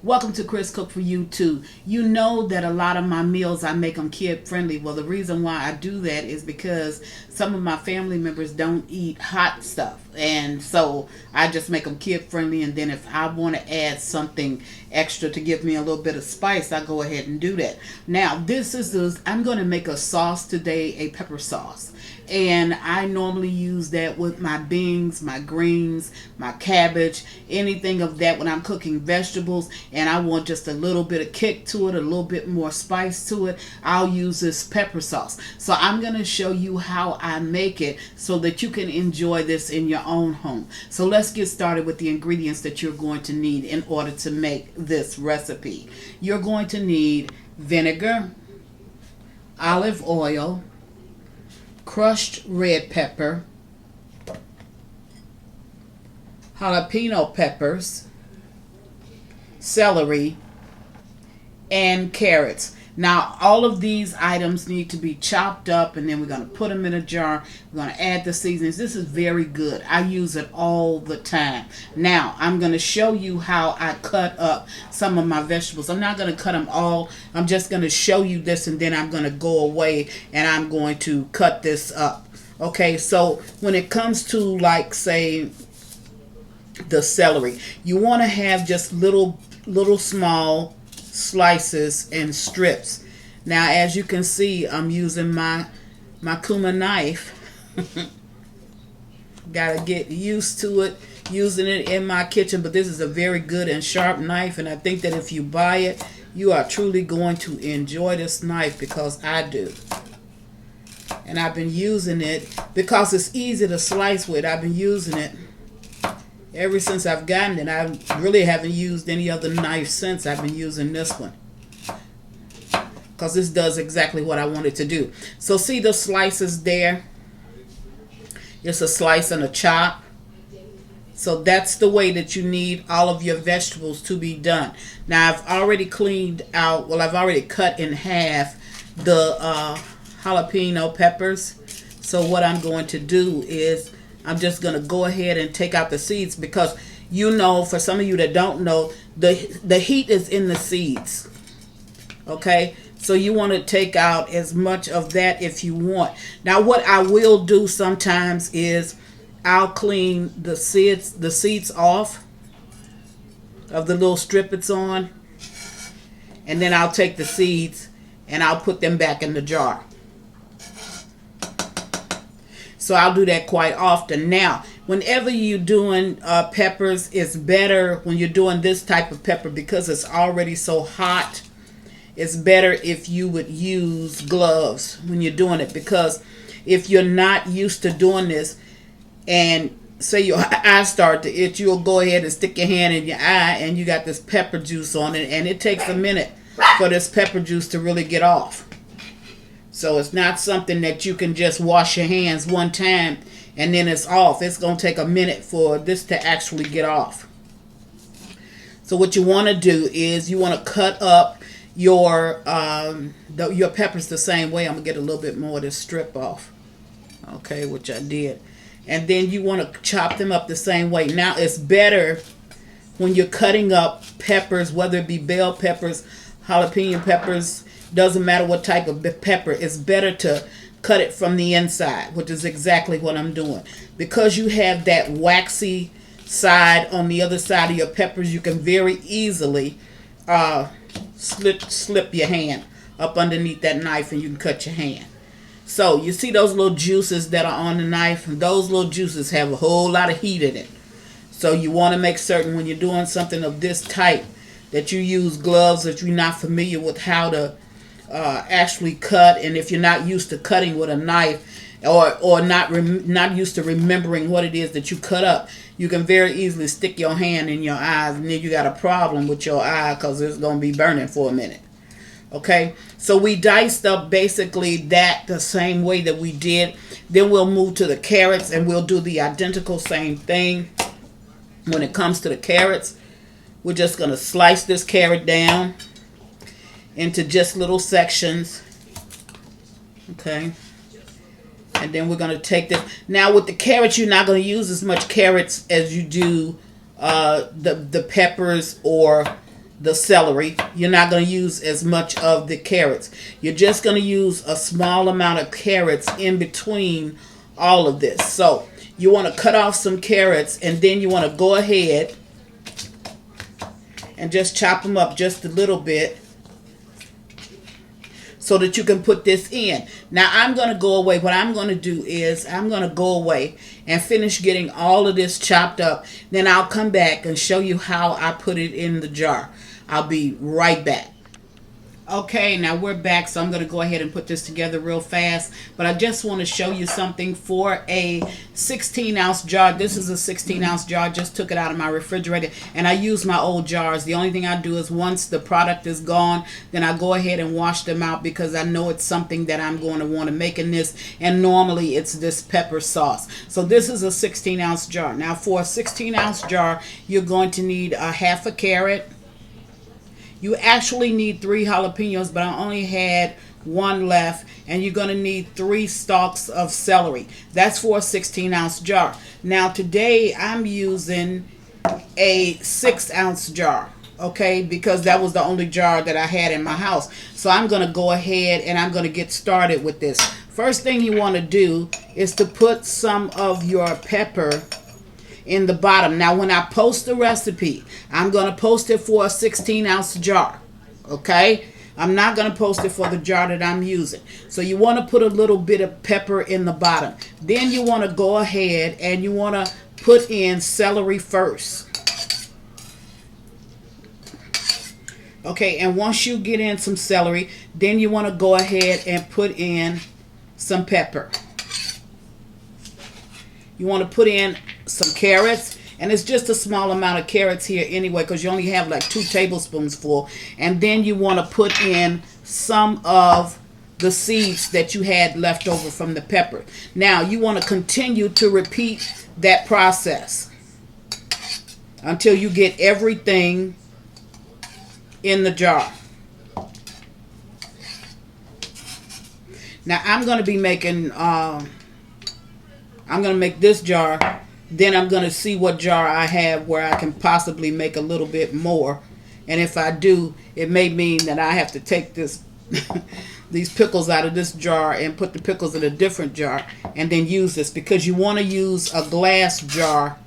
Welcome to Chris Cook for You Too. You know that a lot of my meals I make them kid friendly. Well, the reason why I do that is because some of my family members don't eat hot stuff, and so I just make them kid friendly. And then if I want to add something extra to give me a little bit of spice, I go ahead and do that. Now I'm going to make a sauce today, a pepper sauce. And I normally use that with my beans, my greens, my cabbage, anything of that when I'm cooking vegetables and I want just a little bit of kick to it, a little bit more spice to it. I'll use this pepper sauce. So I'm going to show you how I make it so that you can enjoy this in your own home. So let's get started with the ingredients that you're going to need in order to make this recipe. You're going to need vinegar, olive oil, crushed red pepper, jalapeno peppers, celery, and carrots. Now, all of these items need to be chopped up, and then we're going to put them in a jar. We're going to add the seasonings. This is very good. I use it all the time. Now, I'm going to show you how I cut up some of my vegetables. I'm not going to cut them all. I'm just going to show you this, and then I'm going to go away, and I'm going to cut this up. Okay, so when it comes to, like, say, the celery, you want to have just little small slices and strips. Now, as you can see, I'm using my Kuma knife. Gotta get used to it, using it in my kitchen, but this is a very good and sharp knife, and I think that if you buy it, you are truly going to enjoy this knife, because I do. And I've been using it because it's easy to slice with. I've been using it ever since I've gotten it. I really haven't used any other knife since. I've been using this one because this does exactly what I want it to do. So see the slices there? It's a slice and a chop. So that's the way that you need all of your vegetables to be done. Now, I've already cleaned out, well, I've already cut in half the jalapeno peppers. So what I'm going to do is I'm just going to go ahead and take out the seeds, because you know, for some of you that don't know, the heat is in the seeds. Okay, so you want to take out as much of that if you want. Now, what I will do sometimes is I'll clean the seeds off of the little strip it's on, and then I'll take the seeds and I'll put them back in the jar. So I'll do that quite often. Now, whenever you're doing peppers, it's better when you're doing this type of pepper, because it's already so hot. It's better if you would use gloves when you're doing it, because if you're not used to doing this and say your eye start to itch, you'll go ahead and stick your hand in your eye and you got this pepper juice on it, and it takes a minute for this pepper juice to really get off. So it's not something that you can just wash your hands one time and then it's off. It's going to take a minute for this to actually get off. So what you want to do is you want to cut up your peppers the same way. I'm going to get a little bit more of this strip off. Okay, which I did. And then you want to chop them up the same way. Now, it's better when you're cutting up peppers, whether it be bell peppers, jalapeno peppers, doesn't matter what type of pepper, it's better to cut it from the inside, which is exactly what I'm doing. Because you have that waxy side on the other side of your peppers, you can very easily slip your hand up underneath that knife and you can cut your hand. So you see those little juices that are on the knife? Those little juices have a whole lot of heat in it. So you want to make certain when you're doing something of this type that you use gloves, if you're not familiar with how to actually cut, and if you're not used to cutting with a knife, or not used to remembering what it is that you cut up, you can very easily stick your hand in your eyes, and then you got a problem with your eye because it's going to be burning for a minute. Okay, so we diced up basically that the same way that we did. Then we'll move to the carrots, and we'll do the identical same thing. When it comes to the carrots, we're just going to slice this carrot down into just little sections. Okay, and then we're going to take this. Now with the carrots, you're not going to use as much carrots as you do the peppers or the celery. You're not going to use as much of the carrots. You're just going to use a small amount of carrots in between all of this. So you want to cut off some carrots, and then you want to go ahead and just chop them up just a little bit so that you can put this in. Now I'm going to go away. What I'm going to do is I'm going to go away and finish getting all of this chopped up. Then I'll come back and show you how I put it in the jar. I'll be right back. Okay, now we're back, so I'm going to go ahead and put this together real fast. But I just want to show you something for a 16-ounce jar. This is a 16-ounce jar. I just took it out of my refrigerator, and I use my old jars. The only thing I do is once the product is gone, then I go ahead and wash them out because I know it's something that I'm going to want to make in this, and normally it's this pepper sauce. So this is a 16-ounce jar. Now for a 16-ounce jar, you're going to need a half a carrot. You actually need 3 jalapenos, but I only had 1 left. And you're going to need 3 stalks of celery. That's for a 16-ounce jar. Now today I'm using a 6-ounce jar, okay, because that was the only jar that I had in my house. So I'm going to go ahead and I'm going to get started with this. First thing you want to do is to put some of your pepper in the bottom. Now when I post the recipe, I'm going to post it for a 16-ounce jar, okay? I'm not going to post it for the jar that I'm using. So you want to put a little bit of pepper in the bottom. Then you want to go ahead and you want to put in celery first. Okay, and once you get in some celery, then you want to go ahead and put in some pepper. You want to put in some carrots, and it's just a small amount of carrots here anyway because you only have like 2 tablespoons full. And then you want to put in some of the seeds that you had left over from the pepper. Now you want to continue to repeat that process until you get everything in the jar. Now I'm going to be making I'm going to make this jar, then I'm going to see what jar I have where I can possibly make a little bit more. And if I do, it may mean that I have to take this these pickles out of this jar and put the pickles in a different jar and then use this, because you want to use a glass jar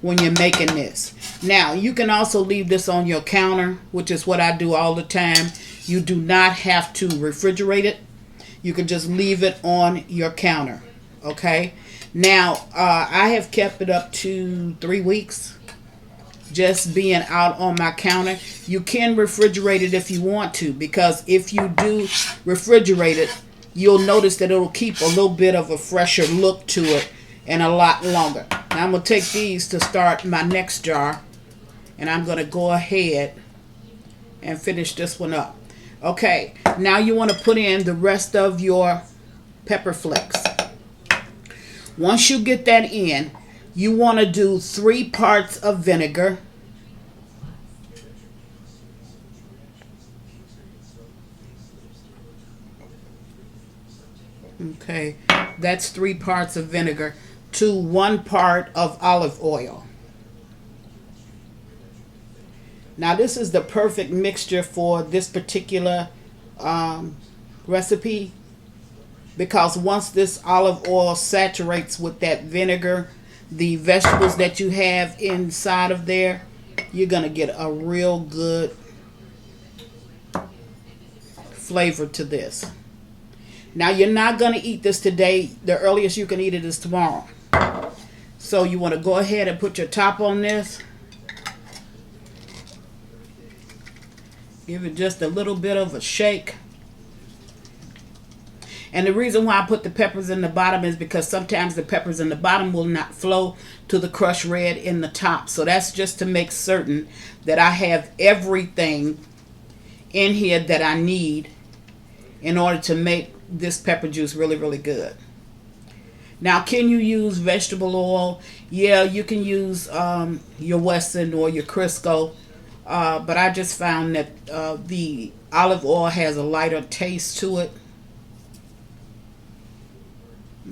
when you're making this. Now, you can also leave this on your counter, which is what I do all the time. You do not have to refrigerate it. You can just leave it on your counter, okay? Now, I have kept it up to 3 weeks just being out on my counter. You can refrigerate it if you want to, because if you do refrigerate it, you'll notice that it'll keep a little bit of a fresher look to it and a lot longer. Now, I'm going to take these to start my next jar, and I'm going to go ahead and finish this one up. Okay, now you want to put in the rest of your pepper flakes. Once you get that in, you want to do 3 parts of vinegar. Okay, that's 3 parts of vinegar to 1 part of olive oil. Now this is the perfect mixture for this particular recipe, because once this olive oil saturates with that vinegar, the vegetables that you have inside of there, you're going to get a real good flavor to this. Now, you're not going to eat this today. The earliest you can eat it is tomorrow. So you want to go ahead and put your top on this. Give it just a little bit of a shake. And the reason why I put the peppers in the bottom is because sometimes the peppers in the bottom will not flow to the crushed red in the top. So that's just to make certain that I have everything in here that I need in order to make this pepper juice really, really good. Now, can you use vegetable oil? Yeah, you can use your Wesson or your Crisco. But I just found that the olive oil has a lighter taste to it.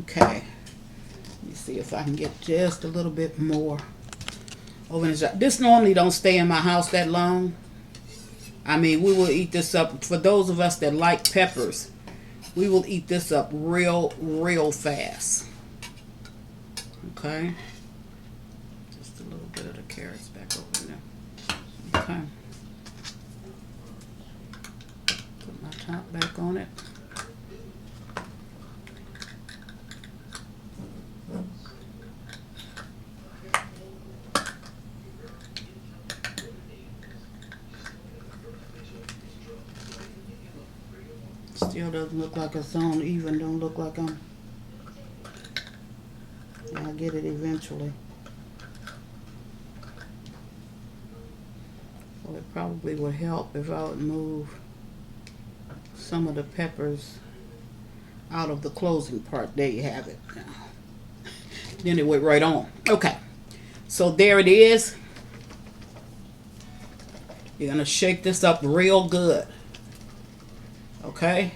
Okay, let me see if I can get just a little bit more over in this jar. This normally don't stay in my house that long, I mean, we will eat this up. For those of us that like peppers, we will eat this up real fast. Okay. Just a little bit of the carrots back over in there. Okay. Put my top back on it. Still doesn't look like it's on even. Don't look like I'm. I'll get it eventually. So it probably would help if I would move some of the peppers out of the closing part. There you have it. Then it went right on. Okay. So there it is. You're going to shake this up real good. Okay.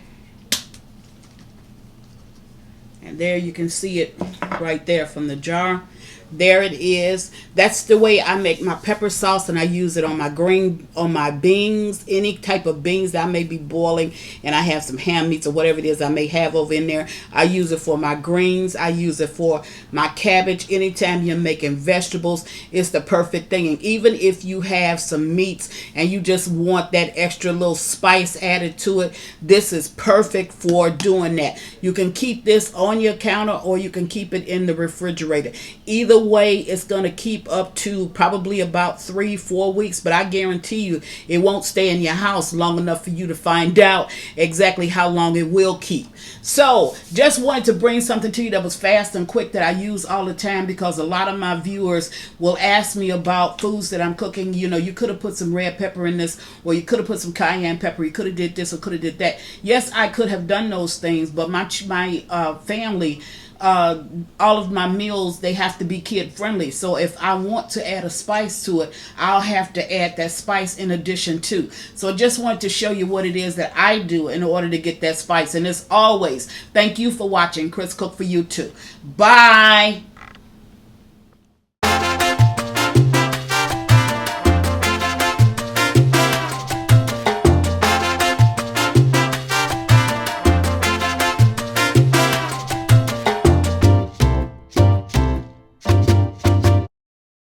And there you can see it right there from the jar. There it is. That's the way I make my pepper sauce, and I use it on my beans, any type of beans that I may be boiling, and I have some ham meats or whatever it is I may have over in there. I use it for my greens. I use it for my cabbage. Anytime you're making vegetables, it's the perfect thing. And even if you have some meats and you just want that extra little spice added to it, this is perfect for doing that. You can keep this on your counter or you can keep it in the refrigerator. Either way, it's going to keep up to probably about 3-4 weeks, but I guarantee you it won't stay in your house long enough for you to find out exactly how long it will keep. So just wanted to bring something to you that was fast and quick that I use all the time, because a lot of my viewers will ask me about foods that I'm cooking. You know, you could have put some red pepper in this, or you could have put some cayenne pepper, you could have did this or could have did that. Yes, I could have done those things, but my family, all of my meals, they have to be kid friendly. So if I want to add a spice to it, I'll have to add that spice in addition to. So I just wanted to show you what it is that I do in order to get that spice. And as always, thank you for watching Chris Cook for You Too. Bye.